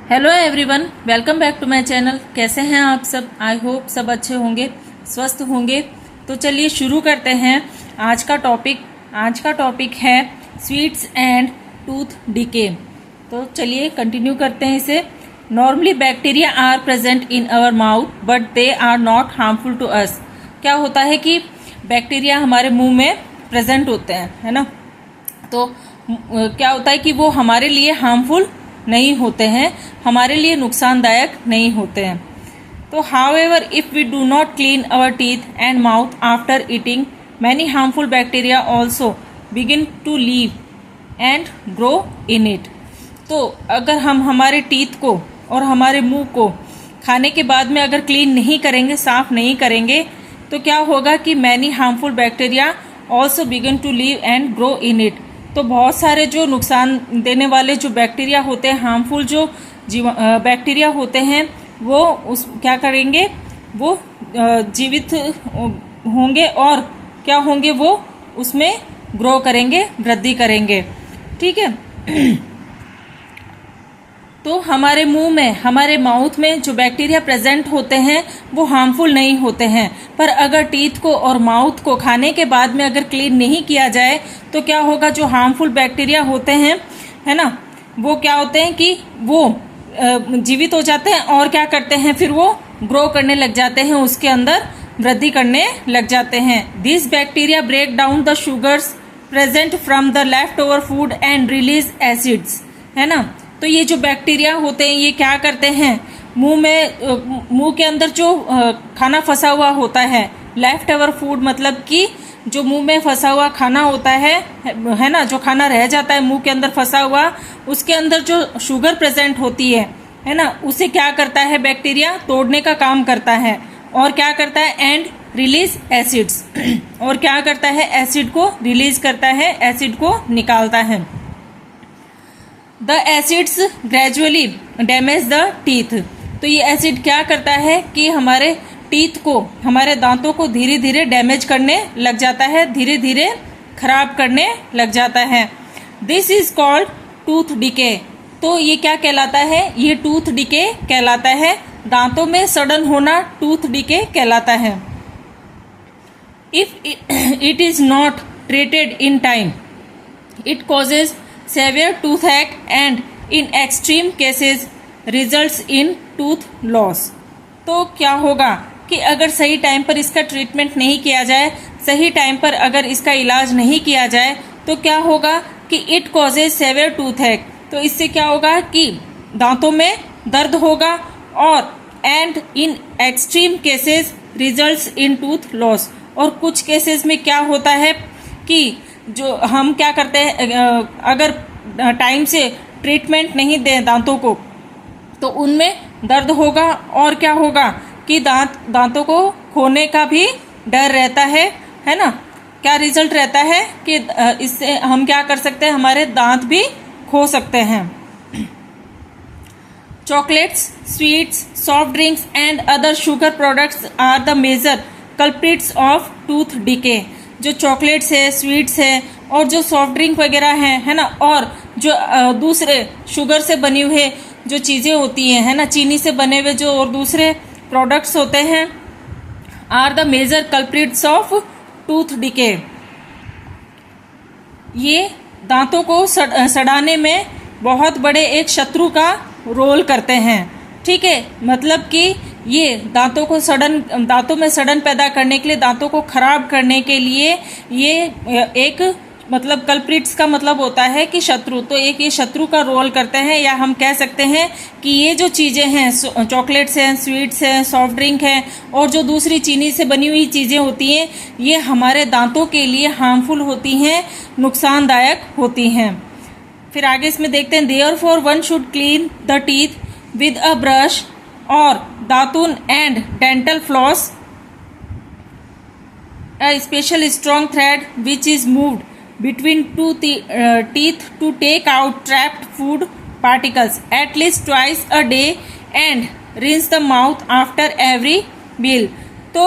Hello everyone, welcome back to my channel. कैसे हैं आप सब? आई होप सब अच्छे होंगे, स्वस्थ होंगे। तो चलिए शुरू करते हैं आज का टॉपिक है स्वीट्स एंड टूथ डिके। तो चलिए कंटिन्यू करते हैं इसे। Normally bacteria are present in our mouth but they are not harmful to us. क्या होता है कि बैक्टीरिया हमारे मुंह में प्रेजेंट होते हैं, है ना। तो क्या होता है कि वो हमारे लिए हार्मफुल नहीं होते हैं, हमारे लिए नुकसानदायक नहीं होते हैं। तो however if we do not clean our teeth and mouth after eating, many harmful bacteria also begin to live and grow in it. तो अगर हम हमारे टीथ को और हमारे मुंह को खाने के बाद में अगर क्लीन नहीं करेंगे, साफ नहीं करेंगे, तो क्या होगा कि many harmful bacteria also begin to live and grow in it. तो बहुत सारे जो नुकसान देने वाले जो बैक्टीरिया होते हैं, हार्मफुल जो बैक्टीरिया होते हैं, वो क्या करेंगे, वो जीवित होंगे और क्या होंगे, वो उसमें ग्रो करेंगे, वृद्धि करेंगे। ठीक है। तो हमारे मुंह में, हमारे माउथ में जो बैक्टीरिया प्रेजेंट होते हैं वो हार्मफुल नहीं होते हैं, पर अगर टीथ को और माउथ को खाने के बाद में अगर क्लीन नहीं किया जाए तो क्या होगा, जो हार्मफुल बैक्टीरिया होते हैं, है ना, वो क्या होते हैं कि वो जीवित हो जाते हैं और क्या करते हैं, फिर वो ग्रो करने लग जाते हैं, उसके अंदर वृद्धि करने लग जाते हैं। This bacteria break down the sugars present from the leftover food and release acids, है ना। तो ये जो बैक्टीरिया होते हैं ये क्या करते हैं, मुंह के अंदर जो खाना फंसा हुआ होता है, लेफ्ट ओवर फूड मतलब कि जो मुंह में फंसा हुआ खाना होता है ना, जो खाना रह जाता है मुंह के अंदर फंसा हुआ, उसके अंदर जो शुगर प्रेजेंट होती है ना, उसे क्या करता है बैक्टीरिया, तोड़ने का काम करता है और क्या करता है, एंड रिलीज एसिड्स, और क्या करता है, एसिड को रिलीज करता है, एसिड को निकालता है। The acids gradually damage the teeth. तो ये एसिड क्या करता है कि हमारे टीथ को, हमारे दांतों को धीरे धीरे डैमेज करने लग जाता है, धीरे धीरे खराब करने लग जाता है। This is called tooth decay. तो ये क्या कहलाता है, ये टूथ डिके कहलाता है। दांतों में सड़न होना टूथ डिके कहलाता है। If it is not treated in time, it causes severe toothache and in extreme cases results in tooth loss। तो क्या होगा कि अगर सही टाइम पर इसका ट्रीटमेंट नहीं किया जाए, सही टाइम पर अगर इसका इलाज नहीं किया जाए, तो क्या होगा कि इट कॉजेज सेवियर टूथएक। तो इससे क्या होगा कि दांतों में दर्द होगा और and in extreme cases results in tooth loss. और कुछ केसेस में क्या होता है कि जो हम क्या करते हैं, अगर टाइम से ट्रीटमेंट नहीं दें दांतों को, तो उनमें दर्द होगा और क्या होगा कि दांतों को खोने का भी डर रहता है ना। क्या रिजल्ट रहता है कि इससे हम क्या कर सकते हैं, हमारे दांत भी खो सकते हैं। Chocolates, sweets, soft drinks and other sugar products are the major culprits of tooth decay. जो चॉकलेट्स है, स्वीट्स है और जो सॉफ्ट ड्रिंक वगैरह है ना, और जो दूसरे शुगर से बनी हुई जो चीज़ें होती हैं, है ना, चीनी से बने हुए जो और दूसरे प्रोडक्ट्स होते हैं, are the major culprits of tooth decay. ये दांतों को सड़ाने में बहुत बड़े एक शत्रु का रोल करते हैं। ठीक है, मतलब कि ये दांतों में सड़न पैदा करने के लिए, दांतों को खराब करने के लिए ये एक मतलब कल्प्रिट्स का मतलब होता है कि शत्रु। तो एक ये शत्रु का रोल करते हैं, या हम कह सकते हैं कि ये जो चीज़ें हैं, चॉकलेट्स हैं, स्वीट्स हैं, सॉफ्ट ड्रिंक हैं और जो दूसरी चीनी से बनी हुई चीज़ें होती हैं, ये हमारे दांतों के लिए हार्मफुल होती हैं, नुकसानदायक होती हैं। फिर आगे इसमें देखते हैं, therefore one should clean the teeth with a brush और दातुन and dental floss, a special strong thread which is moved between teeth to take out trapped food particles at least twice a day and rinse the mouth after every meal। तो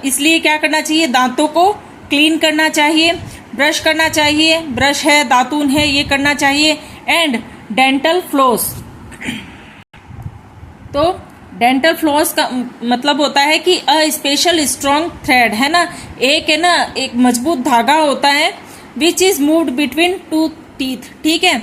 इसलिए क्या करना चाहिए, दांतों को clean करना चाहिए, brush करना चाहिए, ब्रश है, दातून है, ये करना चाहिए, एंड डेंटल फ्लोस, तो डेंटल फ्लॉस का मतलब होता है कि अ स्पेशल स्ट्रॉन्ग थ्रेड, है ना, एक मजबूत धागा होता है which is moved between two teeth, ठीक है,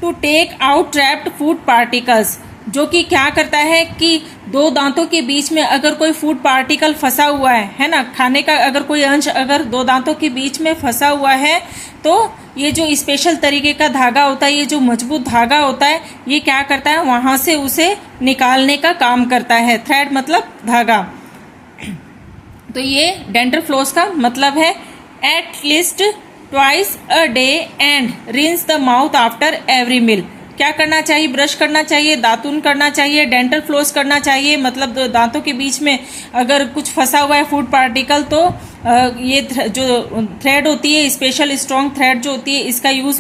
to take out trapped food particles, जो कि क्या करता है कि दो दांतों के बीच में अगर कोई फूड पार्टिकल फंसा हुआ है ना, खाने का अगर कोई अंश अगर दो दांतों के बीच में फंसा हुआ है, तो ये जो स्पेशल तरीके का धागा होता है, ये जो मजबूत धागा होता है, ये क्या करता है, वहां से उसे निकालने का काम करता है। थ्रेड मतलब धागा। तो ये डेंटल फ्लॉस का मतलब है at least twice a day and rinse the mouth after every meal. क्या करना चाहिए? ब्रश करना चाहिए, दातुन करना चाहिए, डेंटल फ्लॉस करना चाहिए। मतलब दांतों के बीच में अगर कुछ फंसा हुआ है फूड पार्टिकल, तो ये जो थ्रेड होती है, स्पेशल स्ट्रॉन्ग थ्रेड जो होती है, इसका यूज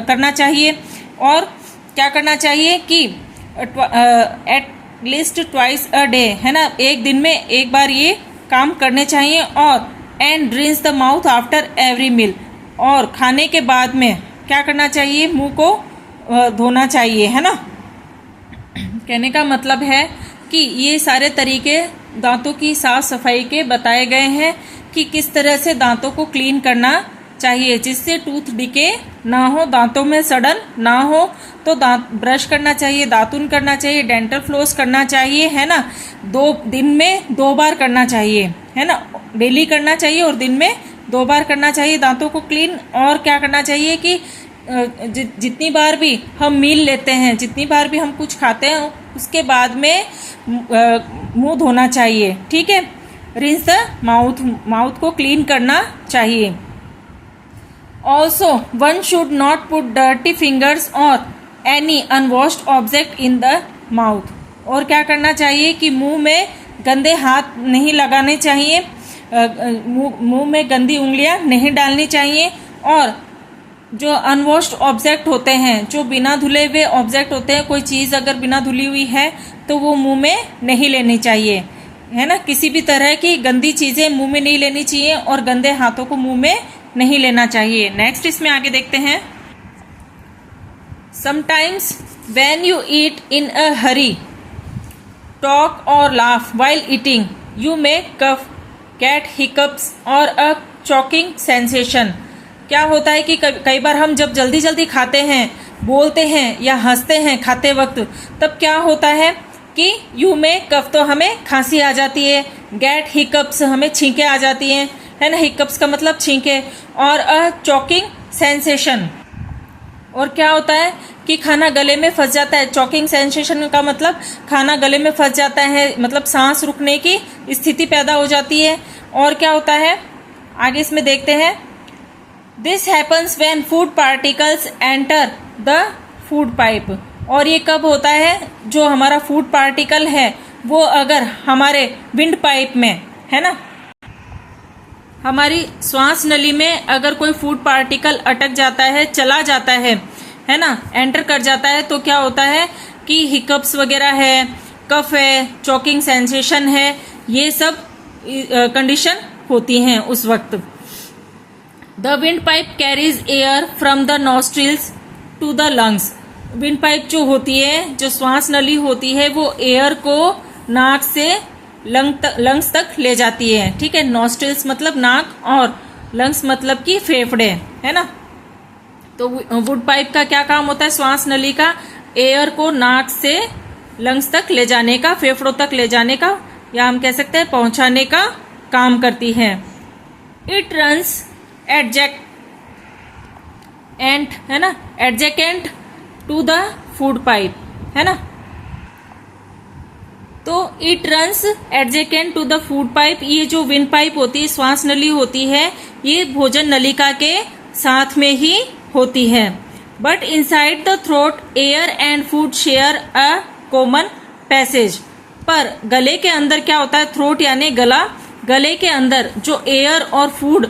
करना चाहिए। और क्या करना चाहिए कि eight least twice a day, है ना, एक दिन में एक बार ये काम करने चाहिए। और and rinse the mouth after every meal, और खाने के बाद में क्या करना चाहिए? मुंह को धोना चाहिए, है ना। कहने का मतलब है कि ये सारे तरीके दांतों की साफ सफाई के बताए गए हैं कि किस तरह से दांतों को क्लीन करना चाहिए जिससे टूथ डिके ना हो, दांतों में सड़न ना हो। तो दांत ब्रश करना चाहिए, दातुन करना चाहिए, डेंटल फ्लॉस करना चाहिए, है ना। दिन में 2 बार करना चाहिए, है ना, डेली करना चाहिए और दिन में 2 बार करना चाहिए दांतों को क्लीन। और क्या करना चाहिए कि जितनी बार भी हम मील लेते हैं, जितनी बार भी हम कुछ खाते हैं, उसके बाद में मुंह धोना चाहिए, ठीक है। रिंस द माउथ को क्लीन करना चाहिए। Also one should not put dirty fingers और any unwashed object in the mouth. और क्या करना चाहिए कि मुंह में गंदे हाथ नहीं लगाने चाहिए, मुंह में गंदी उंगलियां नहीं डालनी चाहिए। और जो अनवॉश्ड ऑब्जेक्ट होते हैं, जो बिना धुले हुए ऑब्जेक्ट होते हैं, कोई चीज़ अगर बिना धुली हुई है तो वो मुंह में नहीं लेनी चाहिए, है ना। किसी भी तरह की गंदी चीज़ें मुंह में नहीं लेनी चाहिए और गंदे हाथों को मुंह में नहीं लेना चाहिए। नेक्स्ट इसमें आगे देखते हैं। Sometimes when you eat in a hurry, talk और laugh while eating, you may cough, get hiccups और अ चॉकिंग सेंसेशन। क्या होता है कि कई बार हम जब जल्दी जल्दी खाते हैं, बोलते हैं या हंसते हैं खाते वक्त, तब क्या होता है कि यू में कफ, तो हमें खांसी आ जाती है, गेट हिकअप्स, हमें छींके आ जाती हैं, है ना। हिकअप्स का मतलब छींके। और अ चॉकिंग सेंसेशन, और क्या होता है कि खाना गले में फंस जाता है। चॉकिंग सेंसेशन का मतलब खाना गले में फंस जाता है, मतलब सांस रुकने की स्थिति पैदा हो जाती है। और क्या होता है आगे इसमें देखते हैं। This happens when food particles enter the food pipe. और ये कब होता है? जो हमारा फूड पार्टिकल है वो अगर हमारे विंड पाइप में, है ना, हमारी श्वास नली में अगर कोई फूड पार्टिकल अटक जाता है, चला जाता है ना, एंटर कर जाता है, तो क्या होता है कि हिकअप्स वगैरह है, कफ है, चॉकिंग सेंसेशन है, ये सब कंडीशन होती हैं उस वक्त। The windpipe carries air from the nostrils to the lungs. Windpipe जो होती है, जो श्वास नली होती है, वो एयर को नाक से लंग्स तक ले जाती है, ठीक है। नॉस्ट्रिल्स मतलब नाक और लंग्स मतलब कि फेफड़े, है ना। तो वुड पाइप का क्या काम होता है? श्वास नली का एयर को नाक से लंग्स तक ले जाने का, फेफड़ों तक ले जाने का, या हम कह सकते हैं पहुंचाने का काम करती है। इट रन्स एडजेक्ट, है ना, adjacent to the food pipe, है ना। तो it runs adjacent to the food pipe. ये जो विंड पाइप होती है, श्वास नली होती है, ये भोजन नलिका के साथ में ही होती है। But inside the throat air and food share a common passage. पर गले के अंदर क्या होता है? थ्रोट यानी गला, गले के अंदर जो एयर और फूड,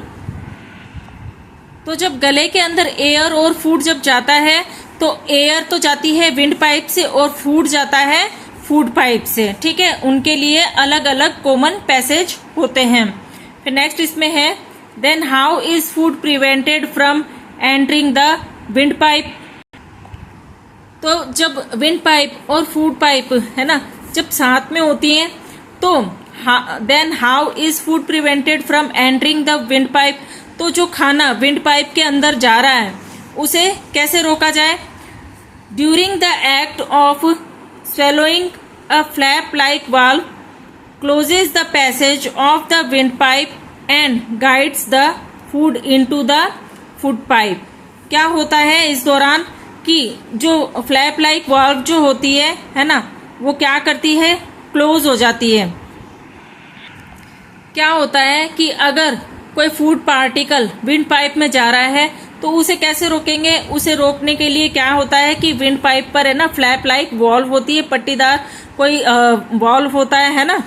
तो जब गले के अंदर एयर और फूड जब जाता है, तो एयर तो जाती है विंड पाइप से और फूड जाता है फूड पाइप से, ठीक है। उनके लिए अलग अलग कॉमन पैसेज होते हैं। फिर नेक्स्ट इसमें है, then how is food prevented from entering the windpipe. तो जब विंड पाइप और फूड पाइप है ना जब साथ में होती हैं तो then how is food prevented from entering the windpipe. तो जो खाना विंड पाइप के अंदर जा रहा है उसे कैसे रोका जाए। During the act of swallowing a flap like valve closes the passage of the windpipe and guides the food into the food pipe। क्या होता है इस दौरान कि जो फ्लैप लाइक वाल्व जो होती है ना वो क्या करती है, क्लोज हो जाती है। क्या होता है कि अगर कोई फूड पार्टिकल विंड पाइप में जा रहा है तो उसे कैसे रोकेंगे। उसे रोकने के लिए क्या होता है कि विंड पाइप पर है ना फ्लैप लाइक वॉल्व होती है, पट्टीदार कोई वॉल्व होता है ना,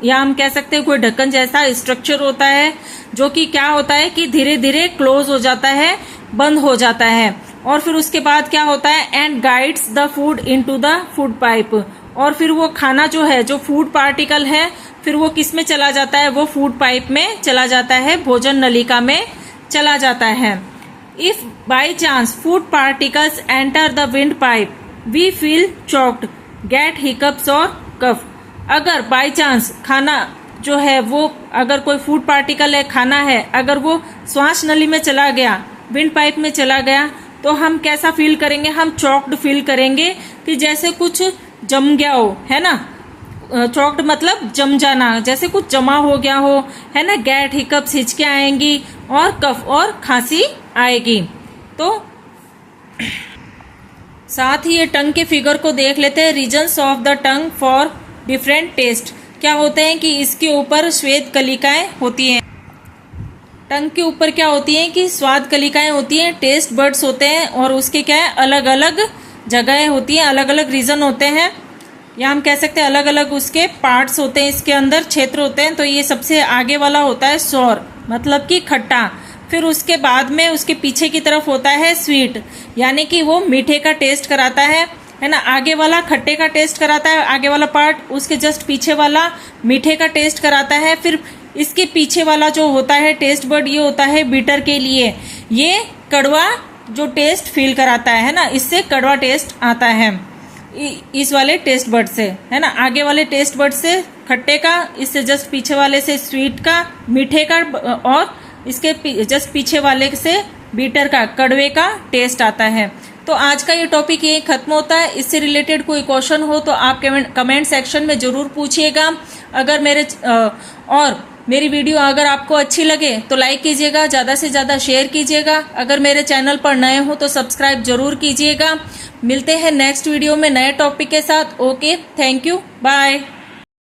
या हम कह सकते हैं कोई ढक्कन जैसा स्ट्रक्चर होता है जो कि क्या होता है कि धीरे धीरे क्लोज हो जाता है, बंद हो जाता है। और फिर उसके बाद क्या होता है, and guides the food into the food pipe. और फिर वो खाना जो है, जो फूड पार्टिकल है, फिर वो किस में चला जाता है, वो फूड पाइप में चला जाता है, भोजन नलिका में चला जाता है। If by chance food particles enter the windpipe we feel choked, get hiccups और कफ। अगर बाई चांस खाना जो है वो, अगर कोई फूड पार्टिकल है, खाना है, अगर वो श्वास नली में चला गया, विंड पाइप में चला गया, तो हम कैसा फील करेंगे, हम चॉक्ड फील करेंगे कि जैसे कुछ जम गया हो, है ना। चॉक्ड मतलब जम जाना, जैसे कुछ जमा हो गया हो, है ना। गैट हिकअप्स, हिचके आएंगी, और कफ और खांसी आएगी। तो साथ ही ये टंग के फिगर को देख लेते हैं। Reasons of the tongue for different taste. क्या होते हैं कि इसके ऊपर श्वेत कलिकाएं होती हैं। टंग के ऊपर क्या होती हैं कि स्वाद कलिकाएं होती हैं, टेस्ट बर्ड्स होते हैं, और उसके क्या है अलग अलग जगहें होती हैं, अलग अलग रीजन होते हैं, या हम कह सकते हैं अलग अलग उसके पार्ट्स होते हैं, इसके अंदर क्षेत्र होते हैं। तो ये सबसे आगे वाला होता है सौर, मतलब कि खट्टा। फिर उसके बाद में उसके पीछे की तरफ होता है स्वीट, यानी कि वो मीठे का टेस्ट कराता है ना। आगे वाला खट्टे का टेस्ट कराता है, आगे वाला पार्ट, उसके जस्ट पीछे वाला मीठे का टेस्ट कराता है। फिर इसके पीछे वाला जो होता है टेस्ट बर्ड, ये होता है बीटर के लिए, ये कड़वा जो टेस्ट फील कराता है ना, इससे कड़वा टेस्ट आता है इस वाले टेस्ट बर्ड से, है ना। आगे वाले टेस्ट बर्ड से खट्टे का, इससे जस्ट पीछे वाले से स्वीट का, मीठे का, और इसके जस्ट पीछे वाले से बीटर का, कड़वे का टेस्ट आता है। तो आज का ये टॉपिक यही खत्म होता है। इससे रिलेटेड कोई क्वेश्चन हो तो आप कमेंट सेक्शन में जरूर पूछिएगा। अगर मेरी वीडियो अगर आपको अच्छी लगे तो लाइक कीजिएगा, ज़्यादा से ज़्यादा शेयर कीजिएगा। अगर मेरे चैनल पर नए हो तो सब्सक्राइब जरूर कीजिएगा। मिलते हैं नेक्स्ट वीडियो में नए टॉपिक के साथ। Okay, thank you, bye.